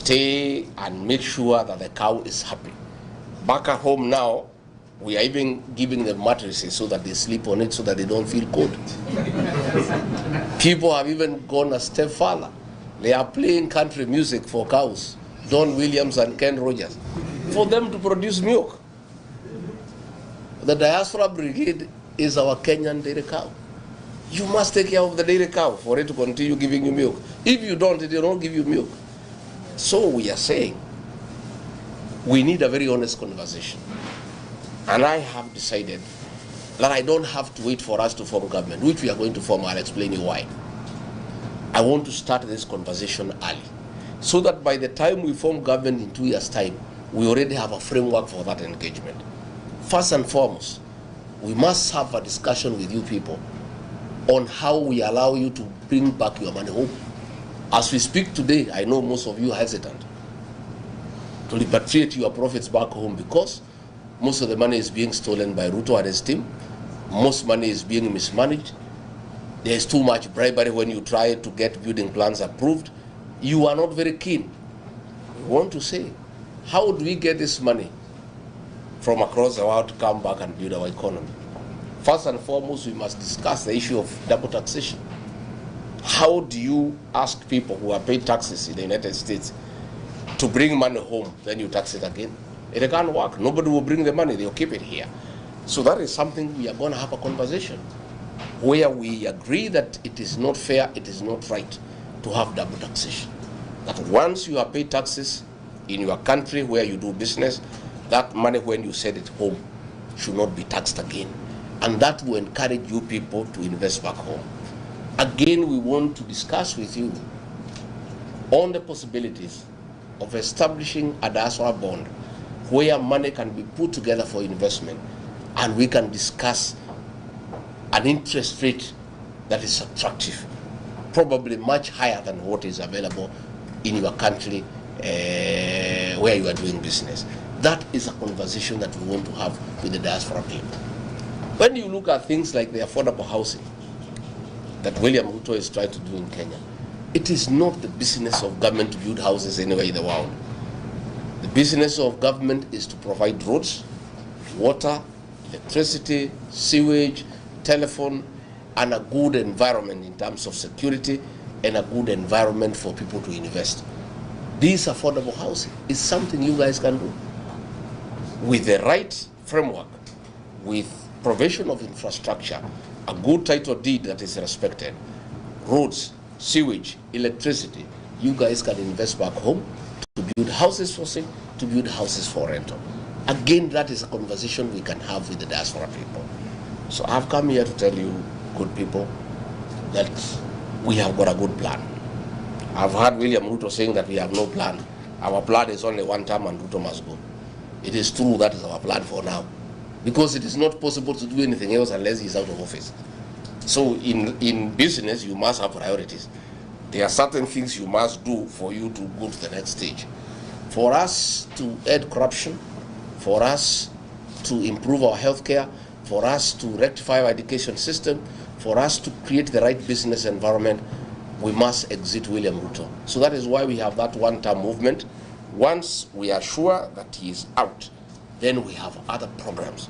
stay and make sure that the cow is happy. Back at home now, we are even giving them mattresses so that they sleep on it so that they don't feel cold. People have even gone a step further. They are playing country music for cows, Don Williams and Ken Rogers, for them to produce milk. The diaspora brigade is our Kenyan dairy cow. You must take care of the dairy cow for it to continue giving you milk. If you don't, it will not give you milk. So we are saying we need a very honest conversation. And I have decided that I don't have to wait for us to form government, which we are going to form. I'll explain you why. I want to start this conversation early, so that by the time we form government in 2 years' time, we already have a framework for that engagement. First and foremost, we must have a discussion with you people on how we allow you to bring back your money home. As we speak today, I know most of you are hesitant to repatriate your profits back home because most of the money is being stolen by Ruto and his team. Most money is being mismanaged. There is too much bribery when you try to get building plans approved. You are not very keen. We want to say, how do we get this money from across the world to come back and build our economy? First and foremost, we must discuss the issue of double taxation. How do you ask people who have paid taxes in the United States to bring money home, then you tax it again? It can't work. Nobody will bring the money, they'll keep it here. So that is something we are going to have a conversation where we agree that it is not fair, it is not right to have double taxation. That once you have paid taxes in your country where you do business, that money when you send it home should not be taxed again. And that will encourage you people to invest back home. Again, we want to discuss with you on the possibilities of establishing a diaspora bond where money can be put together for investment, and we can discuss an interest rate that is attractive, probably much higher than what is available in your country where you are doing business. That is a conversation that we want to have with the diaspora people. When you look at things like the affordable housing that William Ruto is trying to do in Kenya, it is not the business of government to build houses anywhere in the world. The business of government is to provide roads, water, electricity, sewage, telephone, and a good environment in terms of security and a good environment for people to invest. This affordable housing is something you guys can do with the right framework, with provision of infrastructure, a good title deed that is respected, roads, sewage, electricity. You guys can invest back home to build houses for sale, to build houses for rental. Again, that is a conversation we can have with the diaspora people. So I've come here to tell you, good people, that we have got a good plan. I've heard William Ruto saying that we have no plan. Our plan is only one term and Ruto must go. It is true, that is our plan for now, because it is not possible to do anything else unless he's out of office. So in business, you must have priorities. There are certain things you must do for you to go to the next stage. For us to end corruption, for us to improve our healthcare, for us to rectify our education system, for us to create the right business environment, we must exit William Ruto. So that is why we have that one-term movement. Once we are sure that he is out, then we have other programs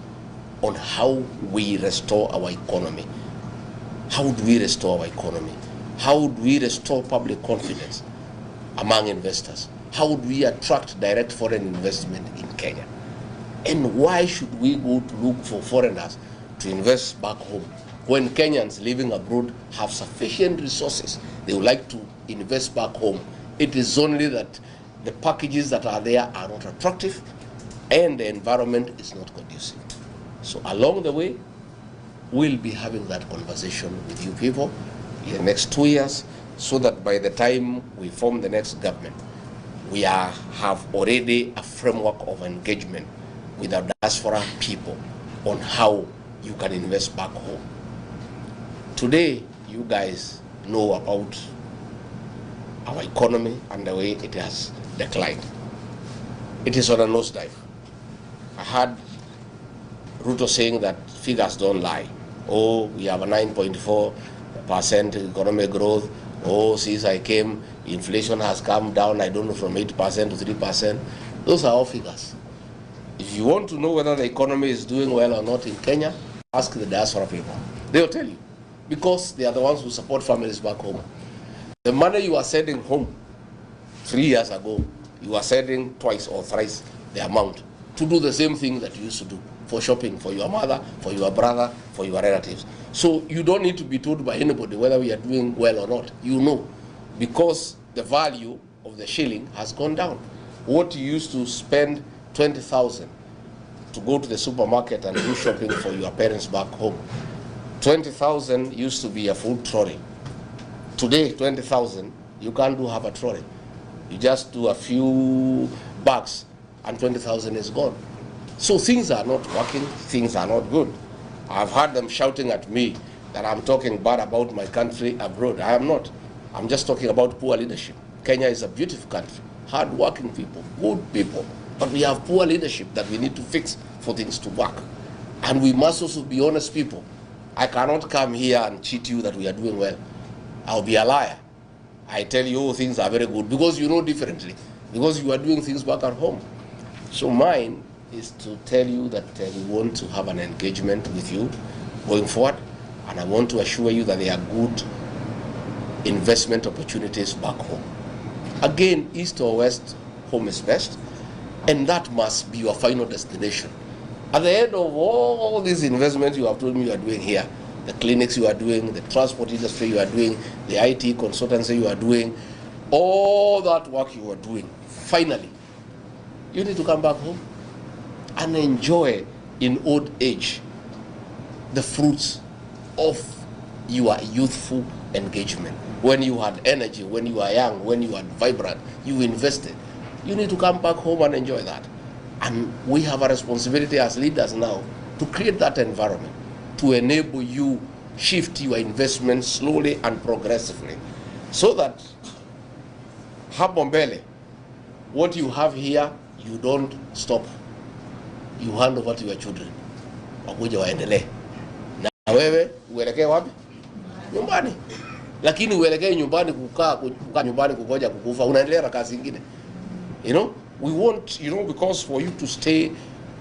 on how we restore our economy. How do we restore our economy? How do we restore public confidence among investors? How do we attract direct foreign investment in Kenya? And why should we go to look for foreigners to invest back home when Kenyans living abroad have sufficient resources? They would like to invest back home. It is only that the packages that are there are not attractive and the environment is not conducive. So along the way, we'll be having that conversation with you people in the next 2 years, so that by the time we form the next government, we have already a framework of engagement with our diaspora people on how you can invest back home. Today, you guys know about our economy and the way it has declined. It is on a nosedive. I heard Ruto saying that figures don't lie. Oh, we have a 9.4% economic growth. Oh, since I came, inflation has come down, I don't know, from 8% to 3%. Those are all figures. If you want to know whether the economy is doing well or not in Kenya, ask the diaspora people. They'll tell you, because they are the ones who support families back home. The money you are sending home 3 years ago, you are sending twice or thrice the amount to do the same thing that you used to do, for shopping, for your mother, for your brother, for your relatives. So you don't need to be told by anybody whether we are doing well or not. You know, because the value of the shilling has gone down. What you used to spend 20,000 to go to the supermarket and do shopping for your parents back home, 20,000 used to be a full trolley. Today, 20,000, you can't do half a trolley. You just do a few bags and 20,000 is gone. So things are not working, things are not good. I've heard them shouting at me that I'm talking bad about my country abroad. I am not. I'm just talking about poor leadership. Kenya is a beautiful country, hard-working people, good people, but we have poor leadership that we need to fix for things to work. And we must also be honest people. I cannot come here and cheat you that we are doing well. I'll be a liar. I tell you, oh, things are very good, because you know differently, because you are doing things back at home. So mine is to tell you that we want to have an engagement with you going forward, and I want to assure you that there are good investment opportunities back home. Again, east or west, home is best, and that must be your final destination. At the end of all these investments you have told me you are doing here, the clinics you are doing, the transport industry you are doing, the IT consultancy you are doing, all that work you are doing, finally, you need to come back home and enjoy in old age the fruits of your youthful engagement. When you had energy, when you are young, when you are vibrant, you invested. You need to come back home and enjoy that. And we have a responsibility as leaders now to create that environment, to enable you shift your investment slowly and progressively, so that hapo mbele, what you have here, you don't stop. You hand over to your children, wakuja waendelee na wewe uelekee wapi? Nyumbani. Lakini uelekee nyumbani kukaa nyumbani kugoja kukufa, unaendelea na kazi nyingine. You know, we want, you know, because for you to stay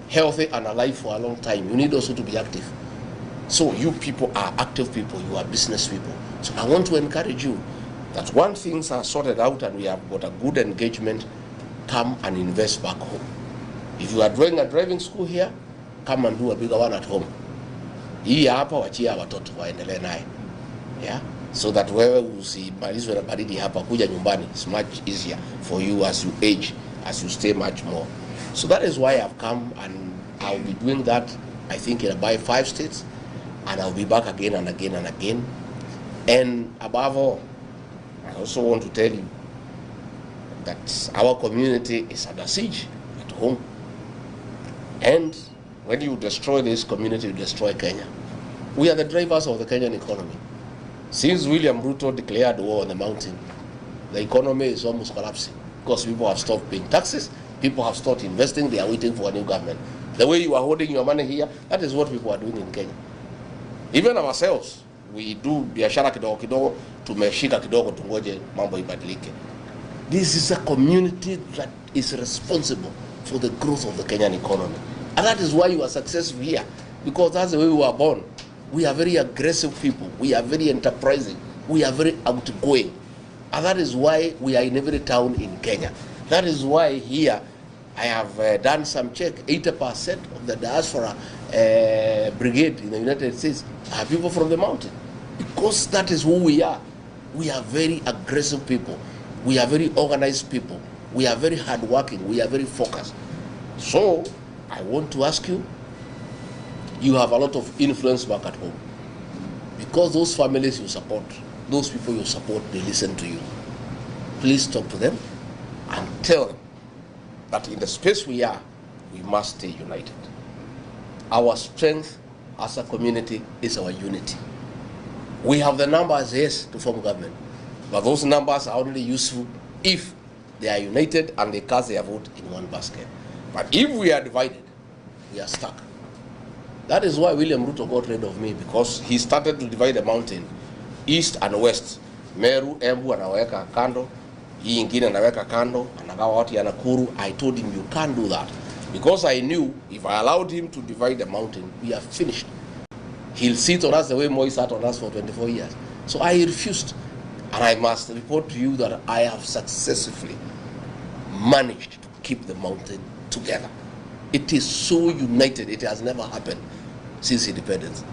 healthy and alive for a long time, you need also to be active. So you people are active people, you are business people. So I want to encourage you that once things are sorted out and we have got a good engagement, come and invest back home. If you are doing a driving school here, come and do a bigger one at home. Hii hapa wachia watoto waendelee naye. Yeah? So that wewe usimalizwe na baridi hapa, kuja nyumbani. It's much easier for you as you age, as you stay much more. So that is why I've come, and I'll be doing that, I think, in about 5 states, and I'll be back again and again and again. And above all, I also want to tell you that our community is under siege at home. And when you destroy this community, you destroy Kenya. We are the drivers of the Kenyan economy. Since William Ruto declared war on the mountain, the economy is almost collapsing, because people have stopped paying taxes, people have stopped investing, they are waiting for a new government. The way you are holding your money here, that is what people are doing in Kenya. Even ourselves, we do biashara kidogo kidogo, tumeshika kidogo tungoje mambo ibadilike. This is a community that is responsible for the growth of the Kenyan economy. And that is why you are successful here, because that's the way we were born. We are very aggressive people. We are very enterprising. We are very outgoing. And that is why we are in every town in Kenya. That is why here I have done some check. 80% of the diaspora brigade in the United States are people from the mountain. Because that is who we are. We are very aggressive people. We are very organized people. We are very hardworking. We are very focused. So I want to ask you, you have a lot of influence back at home. Because those families you support, those people you support, they listen to you. Please talk to them and tell them that in the space we are, we must stay united. Our strength as a community is our unity. We have the numbers, yes, to form government, but those numbers are only useful if they are united and they cast their vote in one basket. But if we are divided, we are stuck. That is why William Ruto got rid of me, because he started to divide the mountain, east and west. Meru, Embu anaweka kando, hii ingine anaweka kando, anagawa watu ya Nakuru. I told him you can't do that, because I knew if I allowed him to divide the mountain, we are finished. He'll sit on us the way Moi sat on us for 24 years. So I refused, and I must report to you that I have successfully managed to keep the mountain together. It is so united, it has never happened since independence.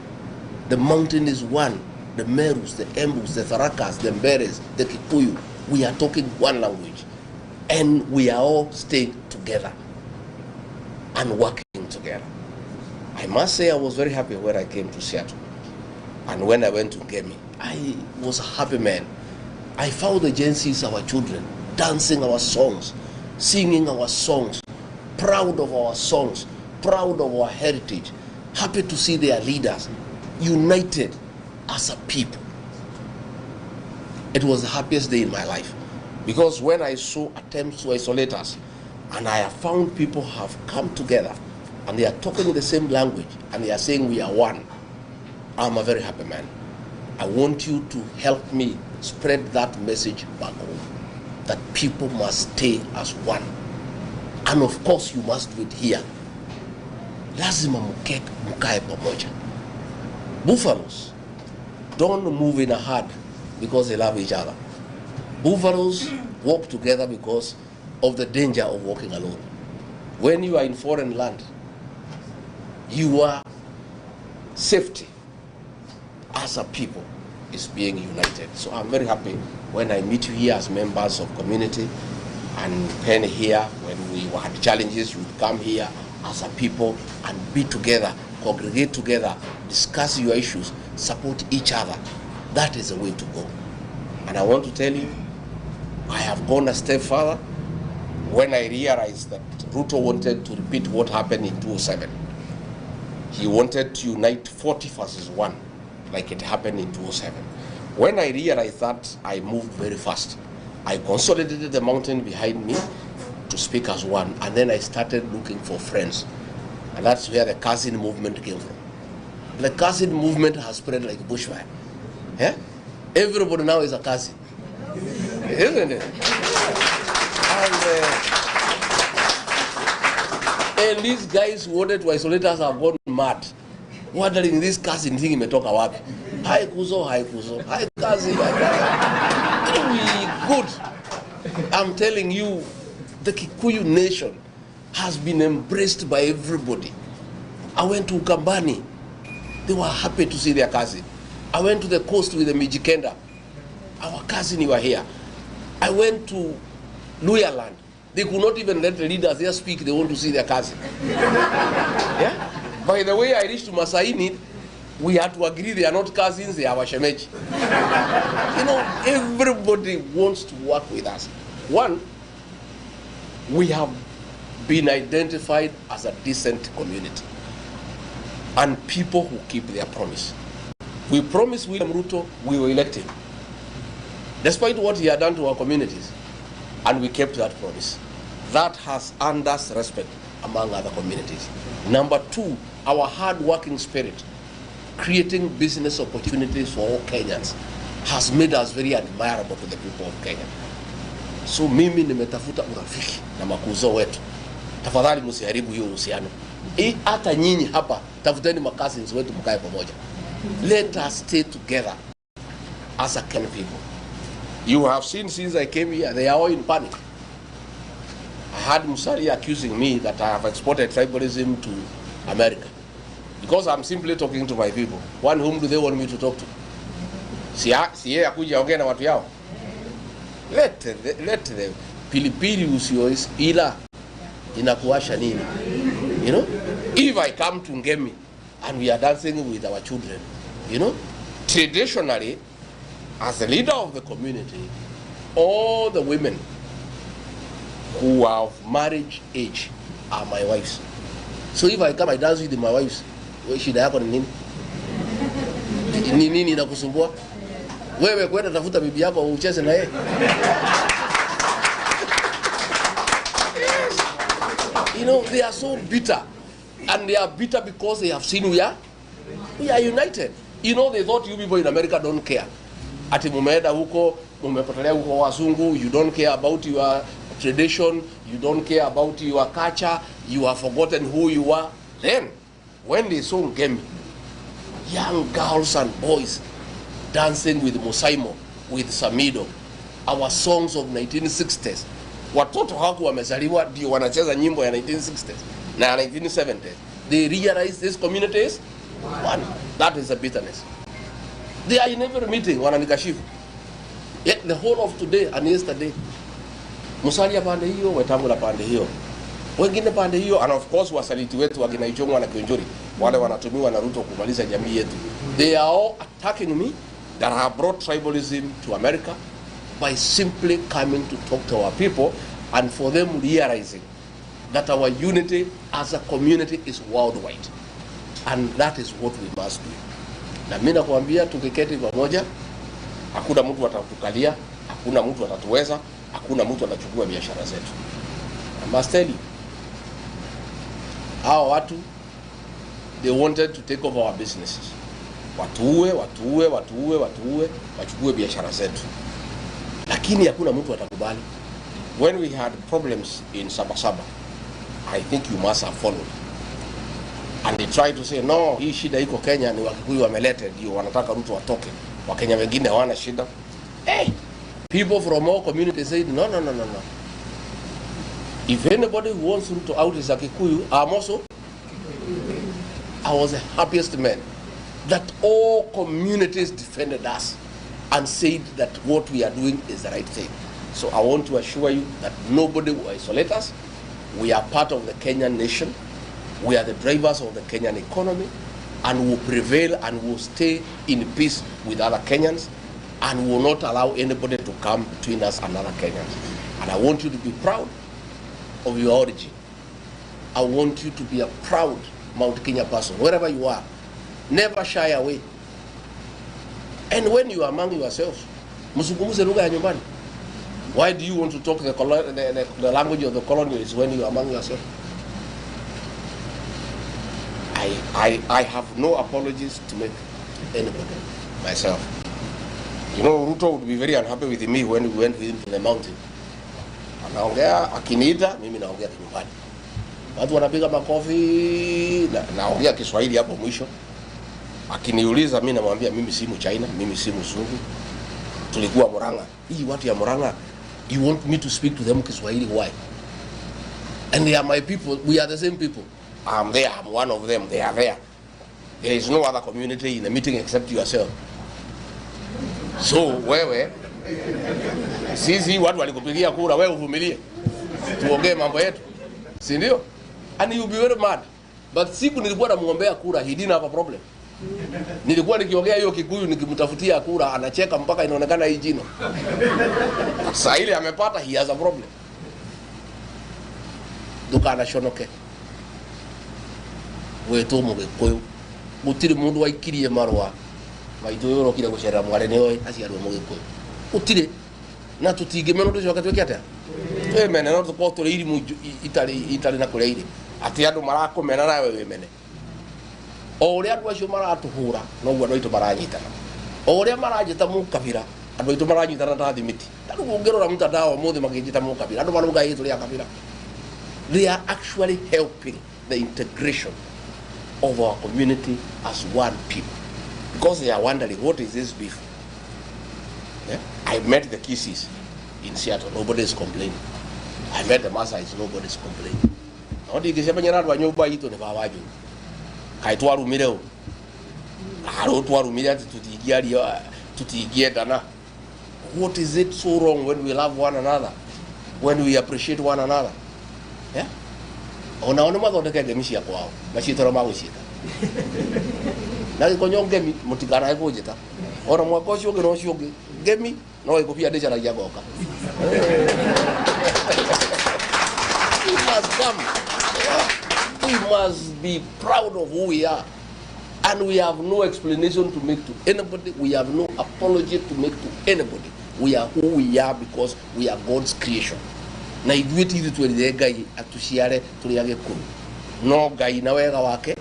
The mountain is one. The Merus, the Embus, the Tharakas, the Mberes, the Kikuyu, we are talking one language. And we are all staying together and working together. I must say I was very happy when I came to Seattle. And when I went to Ngemi, I was a happy man. I found the Gen Zs, our children, dancing our songs, singing our songs, proud of our songs, proud of our heritage, happy to see their leaders united as a people. It was the happiest day in my life, because when I saw attempts to isolate us, and I have found people have come together and they are talking the same language and they are saying we are one, I'm a very happy man. I want you to help me spread that message back home, that people must stay as one. And of course you must do it here. Lazima mkae pamoja. Buffaloes don't move in a herd because they love each other. Buffaloes walk together because of the danger of walking alone. When you are in foreign land, your safety as a people is being united. So I'm very happy when I meet you here as members of community, and Penny here, when we had challenges, you would come here as a people and be together, congregate together, discuss your issues, support each other. That is the way to go. And I want to tell you, I have gone a step further when I realized that Ruto wanted to repeat what happened in 2007. He wanted to unite 40 versus 1, like it happened in 2007. When I realized that, I moved very fast. I consolidated the mountain behind me to speak as one, and then I started looking for friends. And that's where the cousin movement came from. The cousin movement has spread like bushfire. Yeah? Everybody now is a cousin. Isn't it? And these guys who wanted to isolate us have gone mad, wondering this cousin thing imetoka wapi. Hi kuzo, hi cousin, We good. I'm telling you, the Kikuyu nation has been embraced by everybody. I went to Ukambani. They were happy to see their cousin. I went to the coast with the Mijikenda. Our cousin were here. I went to Luyaland. They could not even let the leaders there speak. They want to see their cousin. Yeah? By the way, I reached to Masaini, we had to agree they are not cousins, they are Washemeji. You know, everybody wants to work with us. One, we have been identified as a decent community and people who keep their promise. We promised William Ruto we will elect him, despite what he had done to our communities, and we kept that promise. That has earned us respect among other communities. Number two, our hard-working spirit, creating business opportunities for all Kenyans, has made us very admirable to the people of Kenya. So mimi nimetafuta urafiki na makuzo wetu. Tafadhali msiharibu hiyo uhusiano. Hata nyinyi hapa tafuteni cousins wetu mkae pamoja. Let us stay together as a Kenyan people. You have seen since I came here, they are all in panic. I had Musari accusing me that I have exported tribalism to America because I'm simply talking to my people. One, whom do they want me to talk to? Siye akuja ongea na watu yao. Let the pilipili usiois ila inakuasha nini? You know, if I come to Ngemi and we are dancing with our children, you know, traditionally, as the leader of the community, all the women who are of marriage age are my wives. So if I come, I dance with my wives. Shida yako ni nini? Ni nini inakusumbua? Wewe kwenda tafuta bibi yako ucheze na yeye. You know, they are so bitter. And they are bitter because they have seen we are united. You know, they thought you people in America don't care. ati mumeenda huko, mumepotelea huko wazungu, you don't care about your tradition, you don't care about your culture, you have forgotten who you are. Then when they saw Ngemi, young girls and boys dancing with Musaimo, with Samido, our songs of 1960s, watoto haku wamezaliwa ndio wanacheza nyimbo ya 1960s na 1970s. They realize this community is one. That is a bitterness. They are in every meeting wananikashifu. Yet the whole of today and yesterday, Musalia pande hiyo, Wetangula pande hiyo, wengine pande hiyo, and of course wasaliti wetu wakina Ichung'wa na Kionjori, wale wanatumiwa na Ruto kumaliza jamii yetu. They are all attacking me that have brought tribalism to America by simply coming to talk to our people, and for them realizing that our unity as a community is worldwide, and that is what we must do. Na mimi nakwambia tukiketi pamoja, hakuna mtu atatukalia, hakuna mtu atatuweza, hakuna mtu atachukua biashara zetu. I must tell you, hao watu, they wanted to take over our businesses. Watuue, wachukue biashara zetu. Lakini hakuna mtu atakubali. When we had problems in Sabasaba, I think you must have followed. And they tried to say, no, hii shida iko Kenya, ni Wakikuyu wamelete, ndio wanataka Ruto atoke. Wakenya wengine hawana shida. Hey, people from all communities said, no. If anybody who wants Ruto out is a Kikuyu, I was the happiest man that all communities defended us and said that what we are doing is the right thing. So I want to assure you that nobody will isolate us. We are part of the Kenyan nation. We are the drivers of the Kenyan economy, and will prevail and will stay in peace with other Kenyans, and will not allow anybody to come between us and other Kenyans. And I want you to be proud of your origin. I want you to be a proud Mount Kenya person, wherever you are. Never shy away. And when you are among yourselves, msungumuze lugha ya nyumbani. Why do you want to talk the language of the colonials when you are among yourselves? I have no apologies to make anybody, myself. You know, Ruto would be very unhappy with me when we went with him to the mountain. Anaongea, akiniita, mimi naongea kinyumbani. Watu wanapiga makofi, naongea Kiswahili hapo mwisho. Akiniuliza mimi namwambia mimi si Mchina, mimi si Mzungu. Tulikuwa Murang'a. Hii watu ya Murang'a, you want me to speak to them Kiswahili, why? And they are my people, we are the same people. I'm there, I'm one of them, they are there. There is no other community in the meeting except yourself. So wewe, sisi watu walikupigia kura, wewe uvumilie. Tuongee mambo yetu. Si ndio? And you'll be very mad. But siku nilikuwa namuombea kura, he didn't have a problem. Nilikuwa nikiongea hiyo Kikuyu nikimtafutia kura, anacheka mpaka inaonekana hii jino. Sasa ile amepata, he has a problem. Dukana shonoke. Wetu Mugikuyu. Gutiri mundu waikirie marwa. Maitho yoro kira gucera mwarene oi aciarwo Mugikuyu. Gutiri na tutingimeno nducoka tweke atia. Twemene no tuko turi irimu itari na kuria iri. Ati andu marakumena nawe wemene. O uria andu acio maratuhura noguo andu aitu maranyitana. O uria maranyita mukabira andu aitu maranyitana ta thimiti. Andu ungirora mutandao mothe makijita mukabira andu maruga yitu ria kabira. They are actually helping the integration of our community as one people, because they are wondering what is this beef. Yeah? I met the Kisis in Seattle, nobody is complaining. I met the Maasais, nobody is complaining. Nodi kisema nyaradu wa nyumba ito ne bawaju. Kaitwa rumireo. Haro twa rumira tutigia dana. What is it so wrong when we love one another? When we appreciate one another? Yeah? Ona mathondeka ngemi cia kwao macitoro magucita na ikonyo ngemi mutigana ikujita ona mwaka ucio ngi no cio ngemi no ikubia ndicaragia goka. We must come. We must be proud of who we are, and we have no explanation to make to anybody. We have no apology to make to anybody. We are who we are because we are God's creation. Na igwiti ithu twirire Ngai atuciare turi agikuru no Ngai na wega wake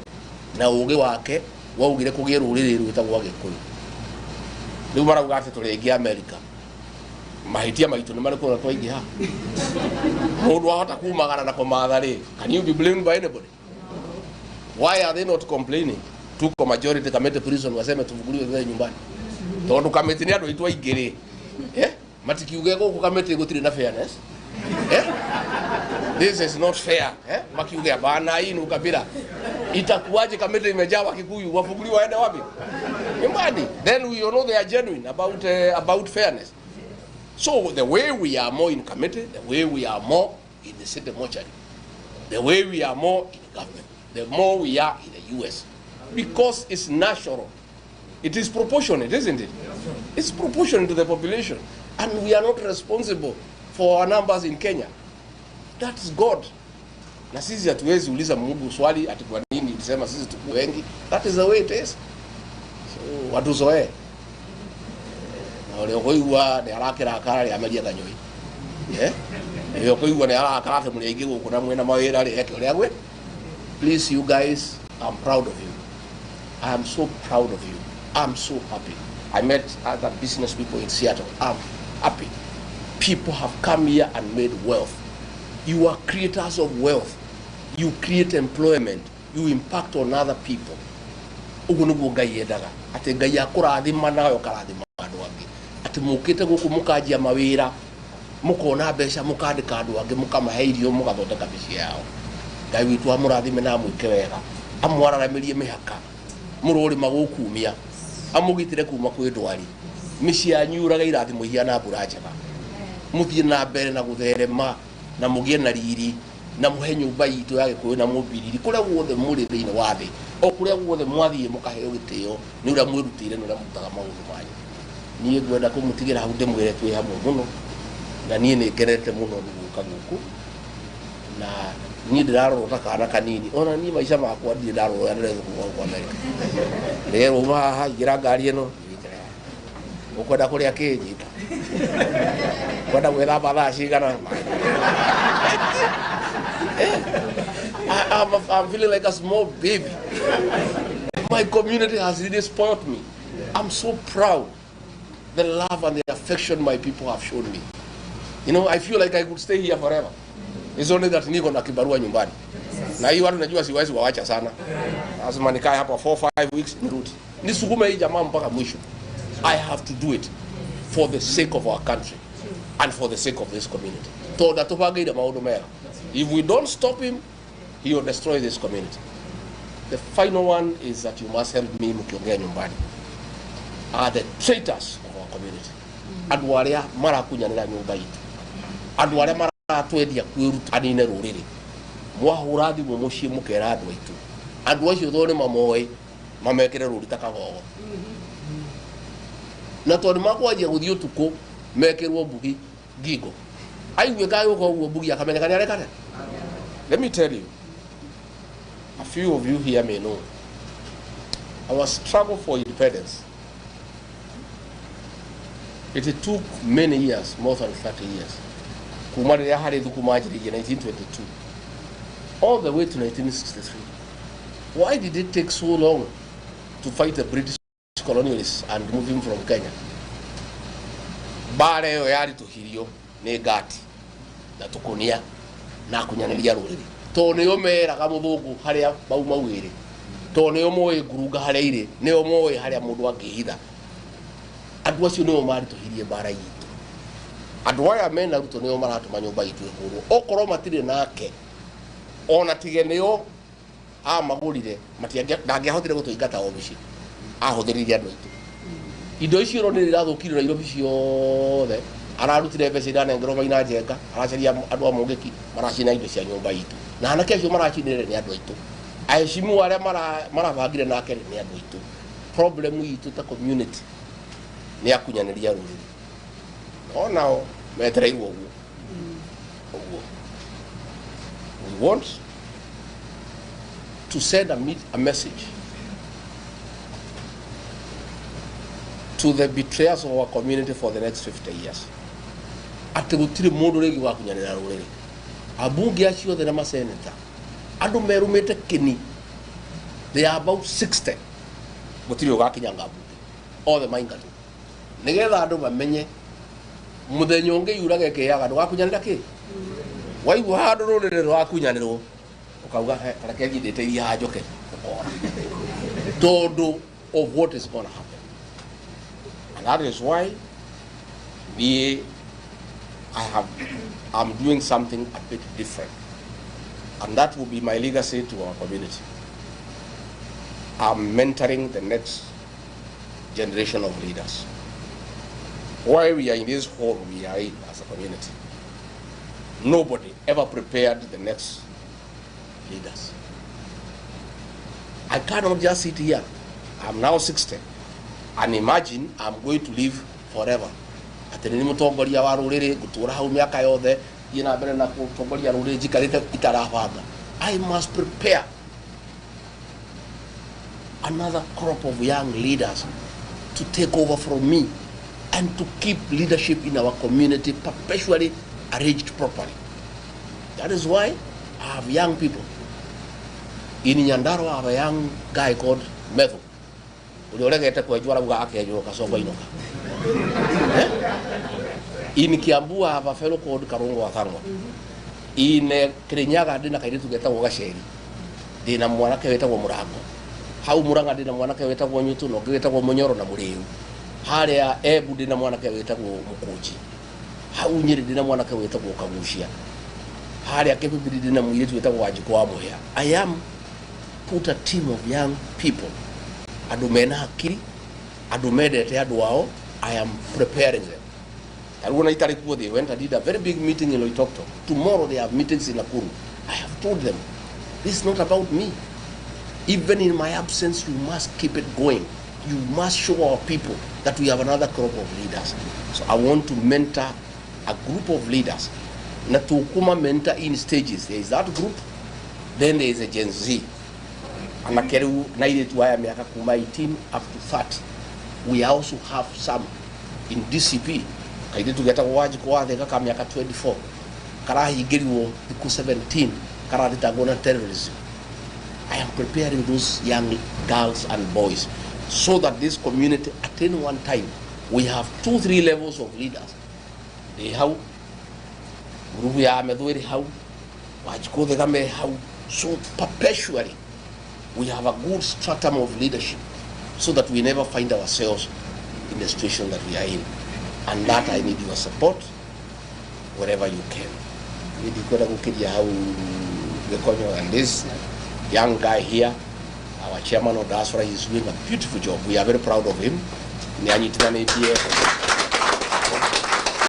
na ugi wake waugire kugia ruriri rwitagwo agikuru. Riu marauga ati turingia America mahitia maitu ni mariko na twaingi ha mundu ahota kumagana na komatha ri. Can you be blamed by anybody? Why are they not complaining? Tuko majority Kamete prison waseme tuvuguliwe wewe nyumbani tondu Kamete ni andu itwa ingiri matikiuge guku Kamete gutiri na fairness this is not fair makiuge bana hii ni ukabila itakuwaje Kamete imejawa Kikuyu wafuguliwe waende wapi nyumbani? Then we know they are genuine about fairness. So the way we are more in Kamete, the way we are more in the city mortuary, the way we are more in government, the more we are in the US, because it's natural. It is proportionate, isn't it? It's proportionate to the population, and we are not responsible for our numbers in Kenya. That is God. Na sisi hatuwezi uliza Mungu swali ati kwa nini tusema sisi tuko wengi. That is the way it is. So watuzoe. Na wale koiwa ni arakira akara ya magia kanyoi. Iyo koiwa ni arakara te munegi guku na mwena mawira ri eke uri. Please you guys, I'm proud of you. I am so proud of you. I'm so happy. I met other business people in Seattle. I'm happy. People have come here and made wealth. You are creators of wealth. You create employment. You impact on other people. Ugunugu ngai yendaga. Ati ngai akurathima nayo karathima andu angi. Ati mukite guku mukajia mawira. Mukona mbeca mukandika andu angi mukamahe irio mugathondeka mĩciĩ yao. Ngai witu amurathime na mwike wega. Amwararamirie mihaka. Murori magukumia. Amugitire kuma kwi ndwari. Mĩciĩ yanyu uraga irathimo hiana mbura njega. Muthie na mbere na gutherema na mugie na riri na muhe nyumba itu ya Gikuyu na mubiriri kuria guothe muri thiini wa thi o kuria guothe mwathie mukaheo gitio ni uria mwirutire ni uria mutaga maundu manyu. Nie ngwenda kumutigira hau ndimwire twi hamwe muno na nie ni ngerete muno guka guku na nie ndirarota kana kanini ona nie maica makwa ndire ndarora ndire kwa America lero haha ngira ngari ino ukwenda kuria kinyita kwenda gwetha bathaa cigana. I'm feeling like a small baby. My community has really spoiled me. I'm so proud. The love and the affection my people have shown me. You know, I feel like I could stay here forever. It's only that niko na kibarua nyumbani. Na hii watu najua siwezi waacha sana. Lazima nikae hapa 4-5 weeks nirudi. Nisukume hii jamaa mpaka mwisho. I have to do it for the sake of our country and for the sake of this community. If we don't stop him, he will destroy this community. The final one is that you must help me mukiongea nyumbani. Are the traitors of our community. Andu aria marakunyanira nyumba itu. Andu aria maratwendia kwiruta anine ruriri. Mwahura thimu mucii mukera andu aitu. Andu acio thone mamoe mamekere rurita kagogo. Na tondu makwanjia guthii utuku mekirwo mbugi gigo. Aiwe kayo ko mbugi akamenyekana arekane. Let me tell you, a few of you here may know, our struggle for independence, it took many years, more than 30 years. Kumari ya hari dhukumaji in 1922, all the way to 1963. Why did it take so long to fight the British colonialists and move him from Kenya? Bare yo yari tuhirio ne gati na tukonia na kunyaniria ruriri to ne yo mera ka muthungu haria bau mawiri to ne yo moe nguruga haria ire ne yo moe haria mundu angihitha andu acio ne yo mari tuhirie bara yitu andu aya mena ruto ne yo maratuma nyumba yitu ehuru okorwo matire nake ona tige ne yo amagurire matiangia ndangihotire gutuingata obici ahuthiririe andu aitu indo icio ro ni irathukire Nairobi ciothe ararutire mbeca iranengerwo maina njenga aracaria andu amungiki maracina indo cia nyumba itu na anake acio maracinire ni andu aitu aicimu aria marabangire nake ni andu aitu. Problem itu ta community ni akunyaniria ruriri onao metereirwo uguo. We want to send a message to the betrayers of our community for the next 50 years. Ati gutire mundu regi wa kunyanira ruriri. Abunge acio the na senator. Andu merumete kini. They are about 60. Gutire ugakinya ngabu. All the maingali. nigetha andu bamenye muthenya ungi yuraga kiyaga ndugakunyanira ki waigua handu rurire rwakunyanirwo ukauga reke ngithite iria njoke tondu of what is going to happen. And that is why I'm doing something a bit different, and that will be my legacy to our community. I'm mentoring the next generation of leaders. While we are in this hall, we are in as a community. Nobody ever prepared the next leaders. I cannot just sit here. I'm now 60 and imagine I'm going to live forever. Ateni mutongoria wa ruriri gutura hau miaka yothe ina mbere na mutongoria ruriri jikarite itarabanga. I must prepare another crop of young leaders to take over from me and to keep leadership in our community perpetually arranged properly. That is why I have young people. In Nyandarua, I have a young guy called Metho. In Kiambu, I have a fellow called Karungo Athangwa. In Kirinyaga, dina kaitu geta Gachagua. Dina mwanake weta wa Murago. Hau Muranga dina mwanake weta wa Nyutu no weta wa Munyoro na Muriu. Harea Ebu dina mwanake weta wa Mukuji. Hau Nyeri dina mwanake weta wa Kamushia. Harea Kepibiri dina mwitu weta wa Gachagua moya. I am put a team of young people. Adumena hakiri, adumedete aduao. I am preparing them. And when they went and did a very big meeting in Loitokto. Tomorrow they have meetings in Nakuru. I have told them, this is not about me. Even in my absence, you must keep it going. You must show our people that we have another crop of leaders. So I want to mentor a group of leaders. Na tukuma mentor in stages. There is that group, then there is a Gen Z. And I carry 18 up to 30. We also have some in DCP. I did to get a Gachagua, they got 24. Karahi Giriwo, 17. Karaditagona terrorism. I am preparing those young girls and boys so that this community at any one time we have 2-3 levels of leaders. They have so perpetually we have a good stratum of leadership so that we never find ourselves in the situation that we are in. And that I need your support wherever you can. And this young guy here, our chairman of diaspora, is doing a beautiful job. We are very proud of him.